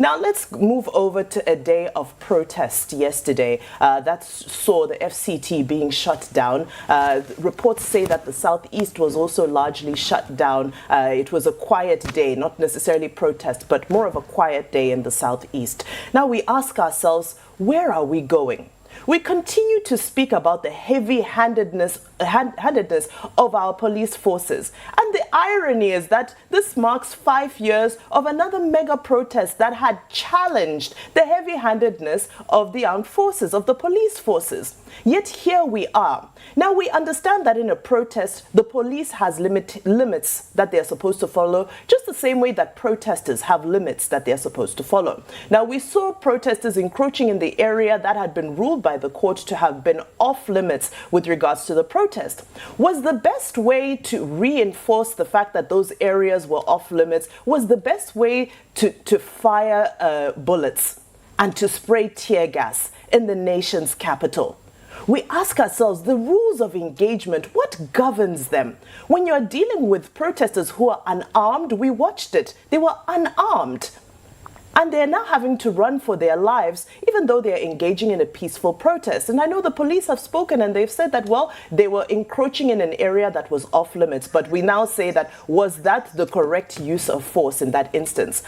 Now let's move over to a day of protest yesterday that saw the FCT being shut down. Reports say that the southeast was also largely shut down. It was a quiet day, not necessarily protest, but more of a quiet day in the southeast. Now we ask ourselves, where are we going? We continue to speak about the heavy-handedness of our police forces. And the irony is that this marks 5 years of another mega protest that had challenged the heavy-handedness of the armed forces, of the police forces. Yet here we are. Now we understand that in a protest, the police has limits that they're supposed to follow, just the same way that protesters have limits that they're supposed to follow. Now we saw protesters encroaching in the area that had been ruled by the court to have been off limits with regards to the protest. Was the best way to reinforce the fact that those areas were off limits, was the best way to fire bullets and to spray tear gas in the nation's capital? We ask ourselves, the rules of engagement, what governs them? When you're dealing with protesters who are unarmed, we watched it. They were unarmed. And they're now having to run for their lives, even though they're engaging in a peaceful protest. And I know the police have spoken and they've said that, well, they were encroaching in an area that was off limits. But we now say that, was that the correct use of force in that instance?